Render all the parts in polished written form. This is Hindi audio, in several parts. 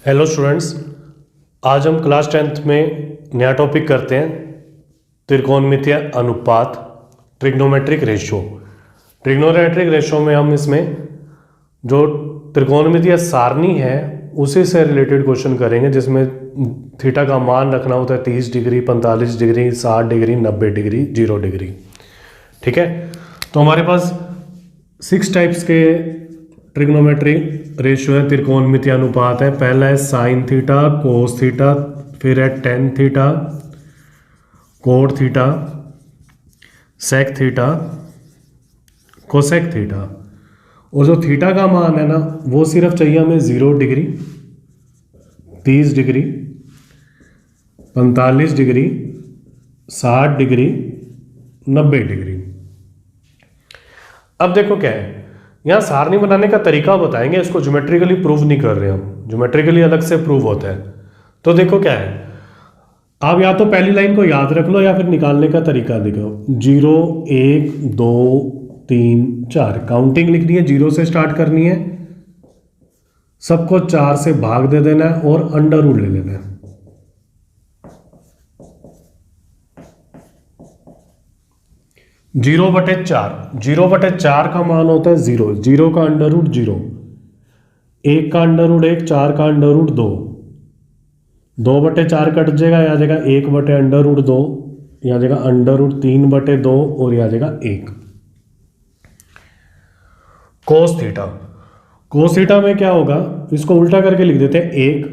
हेलो स्टूडेंट्स, आज हम क्लास 10th में नया टॉपिक करते हैं त्रिकोणमितीय अनुपात, ट्रिग्नोमेट्रिक रेशियो। ट्रिग्नोमेट्रिक रेशियो में हम इसमें जो त्रिकोणमितीय सारणी है उसी से रिलेटेड क्वेश्चन करेंगे, जिसमें थीटा का मान रखना होता है 30 degree, 45 degree, 60 degree, 90 degree, 0 degree. ठीक है, तो हमारे पास 6 टाइप्स के ट्रिग्नोमेट्रिक रेशियो है, त्रिकोणमितीय अनुपात है। पहला है साइन थीटा, कोस थीटा, फिर है tan theta, cot theta, sec theta, cosec theta. और जो थीटा का मान है ना, वो सिर्फ चाहिए हमें 0 degree, 30 degree, 45 degree, 60 degree, 90 degree. अब देखो क्या है, यहाँ सारणी बनाने का तरीका बताएंगे, इसको ज्योमेट्रिकली प्रूव नहीं कर रहे हम, ज्योमेट्रिकली अलग से प्रूव होता है। तो देखो क्या है, आप या तो पहली लाइन को याद रख लो या फिर निकालने का तरीका देखो। 0 1 2 3 4 काउंटिंग लिखनी है, 0 से स्टार्ट करनी है, सबको 4 से भाग दे देना है और अंडर रूट ले लेना है। जीरो बटे चार का मान होता है 0, 0 का अंडर रूट 0, 1 का अंडर रूट 1, 4 का अंडर रूट 2, 2 बटे 4 कट जाएगा, यहाँ जाएगा 1 बटे अंडर रूट 2, यहाँ जाएगा अंडर रूट 3 बटे 2 और यहाँ जाएगा 1। कोस थीटा में क्या होगा, इसको उल्टा करके लिख देते हैं, 1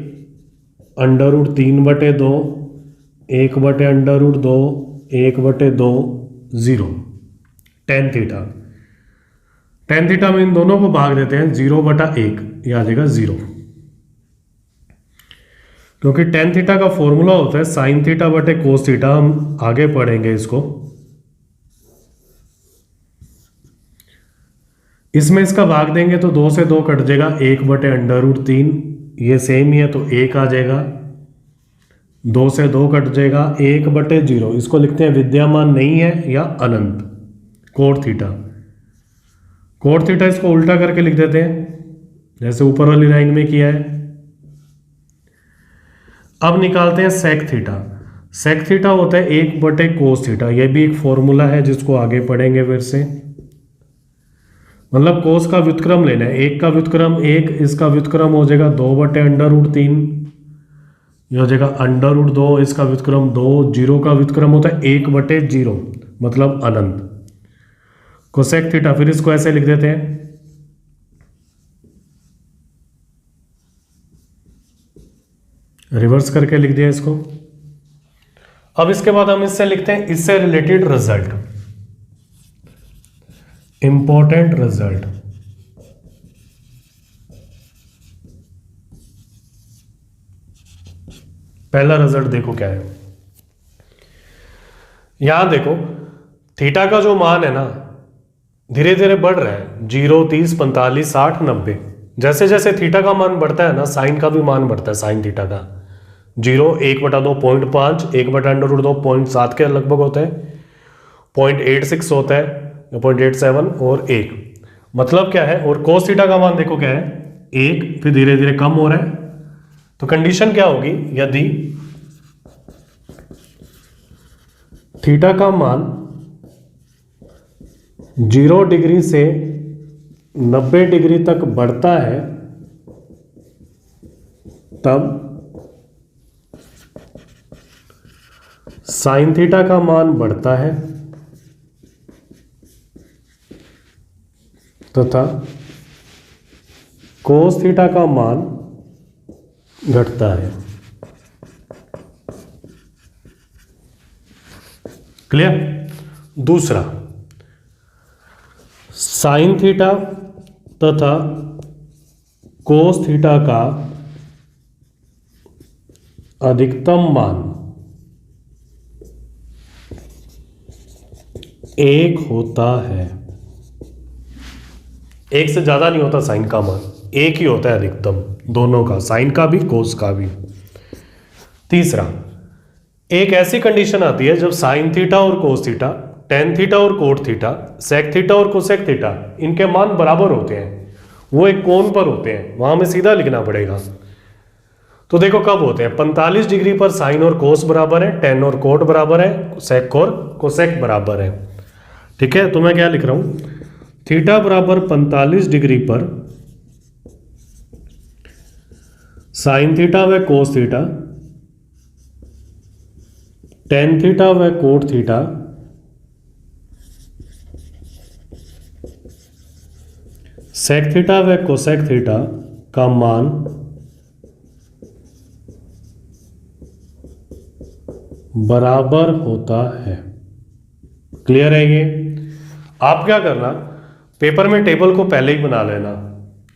अंडर रूट 3 बटे 2, 1 बटे अंडर रूट 2, 1 बटे 2, 0। टेन थीटा में इन दोनों को भाग देते हैं, 0 बटा 1, यह आ जाएगा 0, क्योंकि टेन थीटा का फॉर्मूला होता है साइन थीटा बटे कोस थीटा। हम आगे पढ़ेंगे इसको। इसमें इसका भाग देंगे तो 2 से 2 कट जाएगा, 1 बटे अंडर रूट 3, ये सेम ही है तो 1 आ जाएगा, 2 से 2 कट जाएगा, 1 बटे 0, इसको लिखते हैं विद्यमान नहीं है या अनंत। कोट थीटा इसको उल्टा करके लिख देते हैं, जैसे ऊपर वाली लाइन में किया है। अब निकालते हैं सेक थीटा होता है 1 बटे कोस थीटा, यह भी एक फॉर्मूला है जिसको आगे पढ़ेंगे फिर से। मतलब कोस का व्युत्क्रम लेना है, 1 का व्युत्क्रम 1, इसका व्युत्क्रम हो जाएगा 2 बटे अंडर रूट 3, यह हो जाएगा अंडर रूट 2, इसका व्युत्क्रम 2, 0 का व्युत्क्रम होता है 1 बटे 0, मतलब अनंत। कोसेक थीटा फिर इसको ऐसे लिख देते हैं, रिवर्स करके लिख दिया इसको। अब इसके बाद हम इससे लिखते हैं इससे रिलेटेड रिजल्ट, इंपॉर्टेंट रिजल्ट। पहला रिजल्ट देखो क्या है, यहां देखो थीटा का जो मान है ना धीरे धीरे बढ़ रहा है, 0 30 45 60 90। जैसे जैसे थीटा का मान बढ़ता है ना, साइन का भी मान बढ़ता है। साइन थीटा का 0 1 बटा 2 0.5, 1 बटा अंडर रूट 2 0.7 के लगभग होता है, 0.86 होता है, 0.87 और 1। मतलब क्या है, और कोस थीटा का मान देखो क्या है, 1, फिर धीरे धीरे कम हो रहा है। तो कंडीशन क्या होगी, यदि थीटा का मान 0 डिग्री से 90 डिग्री तक बढ़ता है, तब साइन थीटा का मान बढ़ता है तथा कोस थीटा का मान घटता है। क्लियर। दूसरा, साइन थीटा तथा कोस थीटा का अधिकतम मान 1 होता है। 1 से ज्यादा नहीं होता साइन का मान, 1 ही होता है अधिकतम, दोनों का, साइन का भी कोस का भी। तीसरा, एक ऐसी कंडीशन आती है जब साइन थीटा और कोस थीटा, टेन थीटा और कोट थीटा, सेक थीटा और कोसेक थीटा, इनके मान बराबर होते हैं, वो एक कोण पर होते हैं, वहां में सीधा लिखना पड़ेगा। तो देखो कब होते हैं, 45 डिग्री पर साइन और कोस बराबर है, टेन और कोट बराबर है, सेक और कोसेक बराबर है। ठीक है, तो मैं क्या लिख रहा हूं, थीटा बराबर 45 डिग्री पर साइन थीटा व कोस थीटा, टेन थीटा व कोट थीटा, सेक थीटा व कोसेक थीटा का मान बराबर होता है। क्लियर है ये? आप क्या करना, पेपर में टेबल को पहले ही बना लेना,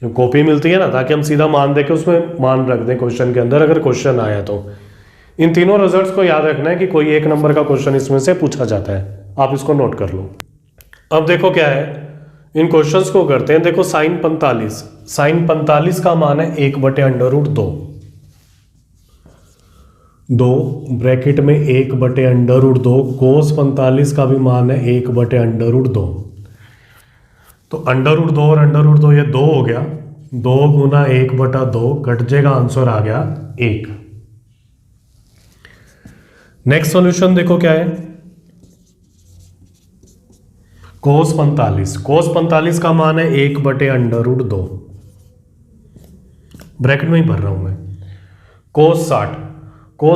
जो कॉपी मिलती है ना, ताकि हम सीधा मान दे के उसमें मान रख दें क्वेश्चन के अंदर, अगर क्वेश्चन आया तो। इन तीनों रिजल्ट्स को याद रखना है कि कोई एक नंबर का क्वेश्चन इसमें से पूछा जाता है, आप इसको नोट कर लो। अब देखो क्या है, इन क्वेश्चंस को करते हैं। देखो साइन 45 का मान है 1/√2, 2 ब्रैकेट में 1/√2, कोस 45 का भी मान है 1/√2। तो √2 और √2 ये 2 हो गया, 2 गुना 1/2 कट जाएगा, आंसर आ गया 1। नेक्स्ट सॉल्यूशन देखो क्या है, कोस 45 का मान है 1/√2, ब्रैकेट में ही भर रहा हूं मैं। कोस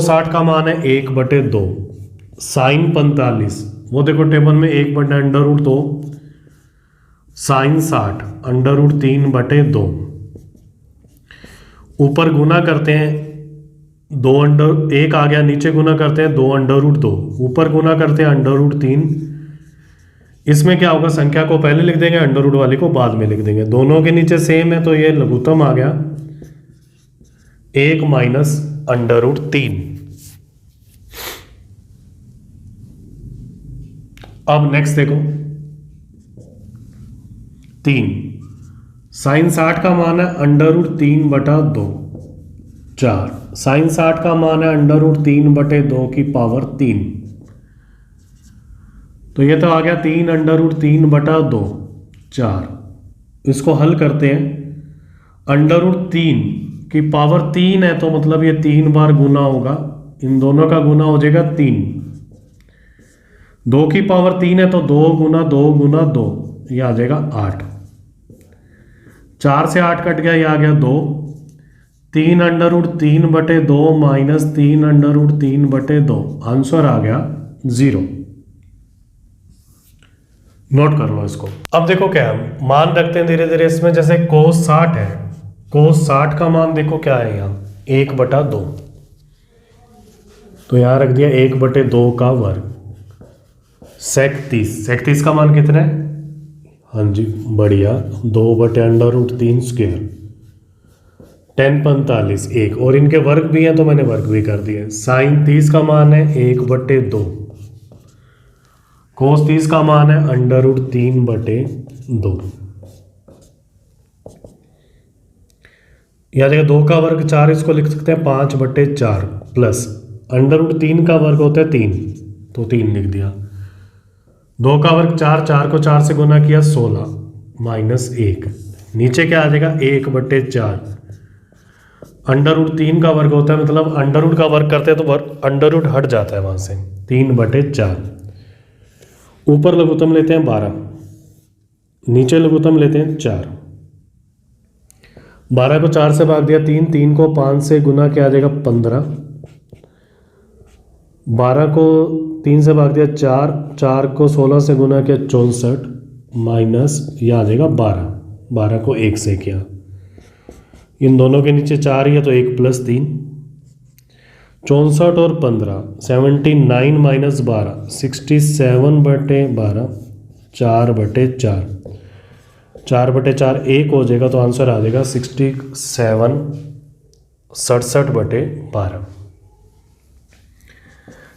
60 का मान है 1/2, साइन 45, वो देखो टेबल में 1/√2, साइन 60 √3/2, ऊपर गुना करते हैं 1 आ गया, नीचे गुना करते हैं 2/2, ऊपर गुना करते हैं √3। इसमें क्या होगा, संख्या को पहले लिख देंगे, अंडर वाली को बाद में लिख देंगे, दोनों के नीचे सेम है, तो ये लघुत्तम आ गया 1 माइनस √3। अब नेक्स्ट देखो 3, साइन 60 का मान है √3/2, 4, साइन 60 का मान है √3/2 की पावर 3, तो ये तो आ गया 3 √3/2, 4। इसको हल करते हैं, √3 की पावर 3 है, तो मतलब ये 3 बार गुना होगा, इन दोनों का गुना हो जाएगा 3। 2 की पावर 3 है, तो 2 गुना 2 गुना 2, ये आ जाएगा 8। 4 से 8 कट गया, ये आ गया 2। 3 √3/2 माइनस 3 √3/2, आंसर आ गया 0। नोट कर लो इसको। अब देखो क्या है, मान रखते हैं धीरे धीरे इसमें। जैसे कोस 60 है, कोस 60 का मान देखो क्या है, यहाँ 1/2, तो यहाँ रख दिया 1/2 का वर्ग। सेक 30 का मान कितना है, हाँ जी बढ़िया, 2/√3 स्क्वायर। 10 45 1, और इनके वर्ग भी हैं तो मैंने वर्ग भी कर दिए। साइन 30 का मान है 1/2, कोस 30 का मान है √3/2। यह जगह 2 का वर्ग 4, इसको लिख सकते हैं 5/4 प्लस √3 का वर्ग होता है 3, तो 3 लिख दिया। 2 का वर्ग 4, 4 को 4 से गुना किया 16 माइनस 1, नीचे क्या आ जाएगा 1/4। √3 का वर्ग होता है, मतलब अंडर का वर्ग करते हैं तो वर्ग अंडर हट जाता है वहां से, 3/4। ऊपर लघुत्तम लेते हैं 12, नीचे लघुत्तम लेते हैं 4। 12 को 4 से भाग दिया 3, 3 को 5 से गुना किया आ जाएगा 15। 12 को 3 से भाग दिया 4, 4 को 16 से गुना किया 64 माइनस यह आ जाएगा 12। 12 को 1 से किया, इन दोनों के नीचे 4 ही है तो 1 + 3, 64 और 15 79 माइनस 12 67/12, 4/4, 4/4 1 हो जाएगा, तो आंसर आ जाएगा 67 67/12।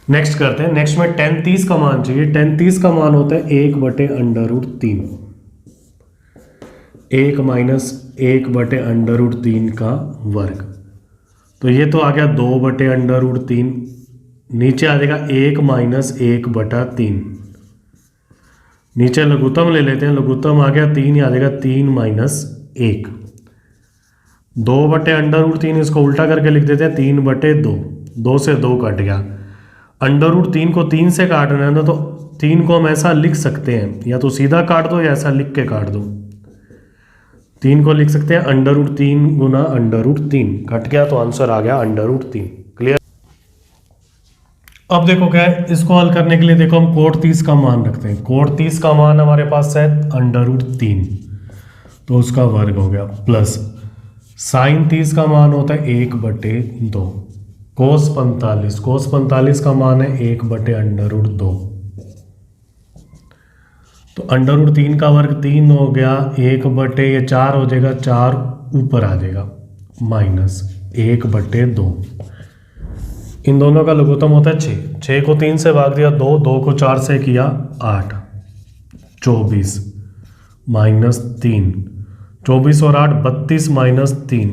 नेक्स्ट करते हैं, नेक्स्ट में 10 30 का मान चाहिए। 10 30 का मान होता है 1/√3, 1 माइनस 1/√3 का वर्ग, तो ये तो आ गया 2/√3, नीचे आ जाएगा 1 माइनस 1/3, नीचे लघुत्तम ले लेते हैं, लघुत्तम आ गया 3, आ जाएगा 3 माइनस 1, 2/√3, इसको उल्टा करके लिख देते हैं 3/2, 2 से 2 कट गया। √3 को 3 से काटना है ना, तो 3 को हम ऐसा लिख सकते हैं, या तो सीधा काट दो या ऐसा लिख के काट दो। 3 को लिख सकते हैं √3 गुना √3, कट गया तो आंसर आ गया √3। क्लियर। अब देखो क्या है, इसको हल करने के लिए देखो हम कोट 30 का मान रखते हैं। कोट 30 का मान हमारे पास है √3, तो उसका वर्ग हो गया, प्लस साइन 30 का मान होता है 1/2, कोस 45 का मान है 1/√2, तो √3 का वर्ग 3 हो गया, 1/4 हो जाएगा, 4 ऊपर आ जाएगा, माइनस 1/2। इन दोनों का लघुत्तम होता है 6 को 3 से भाग दिया 2, 2 को 4 से किया 8, 24 माइनस 3, 24 और 8 32 माइनस 3,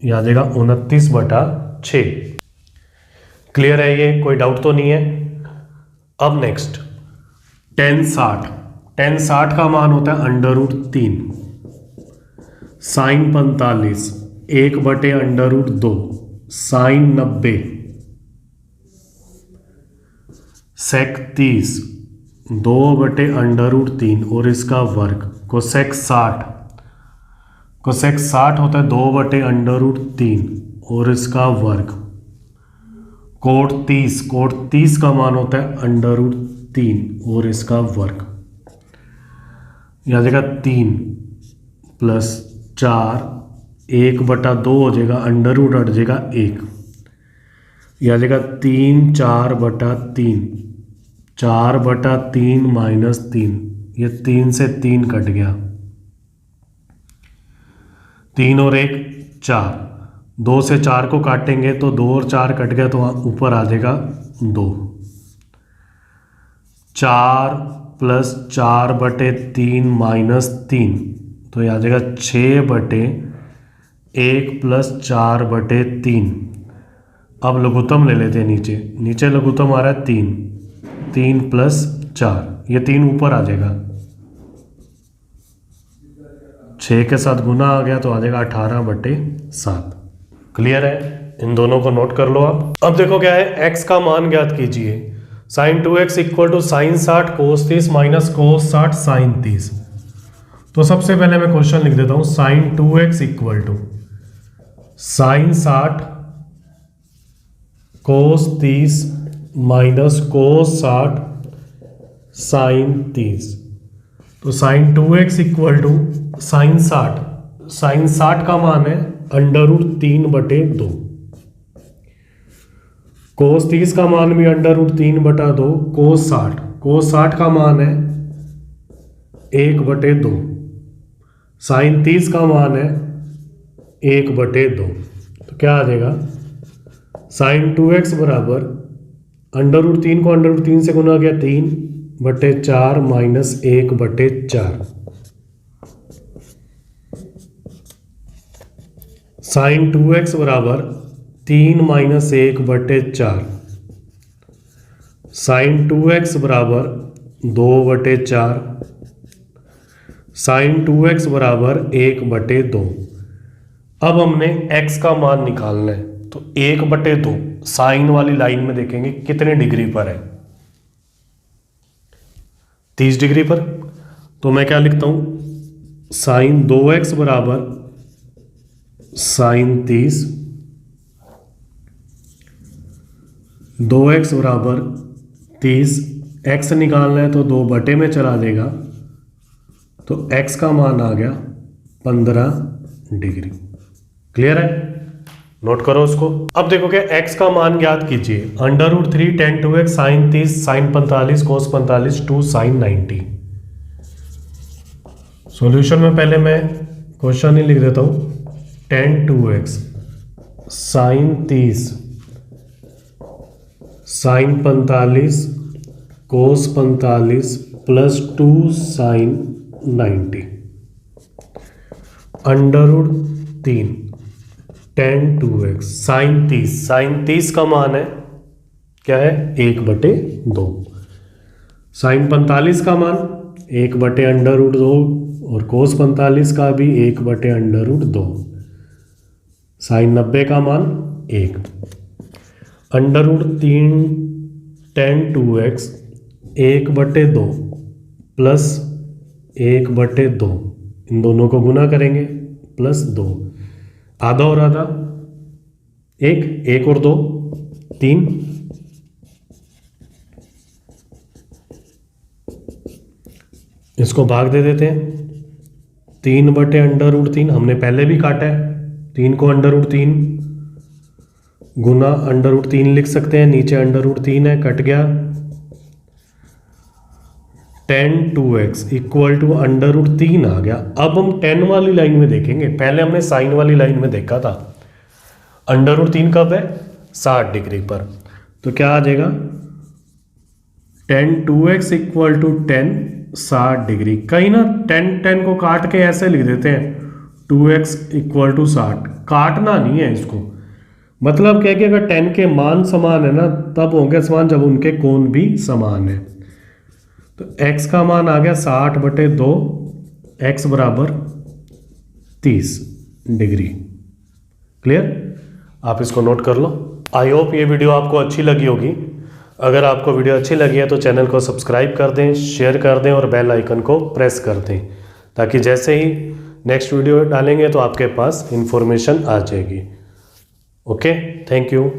यह आ जाएगा 29/6। क्लियर है ये, कोई डाउट तो नहीं है। अब नेक्स्ट tan 60 का मान होता है √3, साइन 45 1/√2, साइन 90, सेक 30 2/√3 और इसका वर्ग, कोसेक 60 होता है 2/√3 और इसका वर्ग, कोट 30 का मान होता है √3 और इसका वर्ग, यह आ जाएगा 3 प्लस 4, 1/2 हो जाएगा, अंडर रूट हट जाएगा 1, यह आ जाएगा 3 4/3, 4/3 माइनस 3, ये 3 से 3 कट गया, 3 और 1 4, 2 से 4 को काटेंगे तो 2 और 4 कट गया, तो ऊपर आ जाएगा 2, 4 प्लस 4/3 माइनस 3, तो यह आ जाएगा 6/1 प्लस 4/3। अब लघुत्तम ले लेते हैं, नीचे लघुत्तम आ रहा है 3 प्लस 4, ये 3 ऊपर आ जाएगा, 6 के साथ गुना आ गया तो आ जाएगा 18/7। क्लियर है, इन दोनों को नोट कर लो आप। अब देखो क्या है, x का मान ज्ञात कीजिए। Sine 2x equal to sine 60 cos 30 minus cos 60 sine 30। तो सबसे पहले मैं क्वेश्चन लिख देता हूं, sine 2x equal to sine 60 cos 30 minus cos 60 sine 30। तो sign 2x equal to sine 60 का मान है √3/2, कोस 30 का मान भी √3/2, कोस 60 का मान है 1/2, साइन 30 का मान है 1/2। तो क्या आ जाएगा, साइन 2x बराबर √3 को √3 से गुना किया 3/4 माइनस 1/4, साइन 2x बराबर 3 माइनस 1/4, साइन 2x बराबर 2/4, साइन 2x बराबर 1/2। अब हमने x का मान निकालना है, तो 1/2 साइन वाली लाइन में देखेंगे कितने डिग्री पर है, 30 डिग्री पर। तो मैं क्या लिखता हूं, साइन 2x बराबर साइन 30, 2x बराबर 30, x निकालना है तो 2 में चला देगा, तो x का मान आ गया 15 डिग्री। क्लियर है, नोट करो उसको। अब देखो क्या, x का मान ज्ञात कीजिए। √3 tan 2x sine 30 sine 45 cos 45 2 sine 90। Solution में पहले मैं क्वेश्चन ही लिख देता हूं, tan 2x sine 30 sine 45 cos 45 plus 2 sine 90 √3 tan 2x sine 30 का मान है क्या है, 1/2, साइन 45 का मान 1/√2 और कोस 45 का भी 1/√2, साइन 90 का मान 1, √3 tan 2x 1/2 प्लस 1/2, इन दोनों को गुना करेंगे प्लस 2, आधा और आधा 1 और 2 3, इसको भाग दे देते हैं, 3/√3 हमने पहले भी काटा है, 3 को √3 गुना √3 लिख सकते हैं, नीचे √3 है, कट गया, tan 2x इक्वल टू √3 आ गया। अब हम tan वाली लाइन में देखेंगे, पहले हमने साइन वाली लाइन में देखा था। √3 कब है? 60 डिग्री पर, तो क्या आ जाएगा, tan 2x equal to 60 degree. कहीं ना tan को काट के ऐसे लिख देते हैं 2x इक्वल टू 60, काटना नहीं है इसको, मतलब क्या कि अगर tan के मान समान है ना तब होंगे समान जब उनके कोण भी समान है। तो x का मान आ गया 60/2, x बराबर 30 डिग्री। क्लियर? आप इसको नोट कर लो। आई होप ये वीडियो आपको अच्छी लगी होगी। अगर आपको वीडियो अच्छी लगी है तो चैनल को सब्सक्राइब कर दें, शेयर कर दें और बेल आइकन को प्रेस कर दें, ताकि जैसे ही नेक्स्ट वीडियो डालेंगे तो आपके पास इंफॉर्मेशन आ जाएगी। Okay, thank you.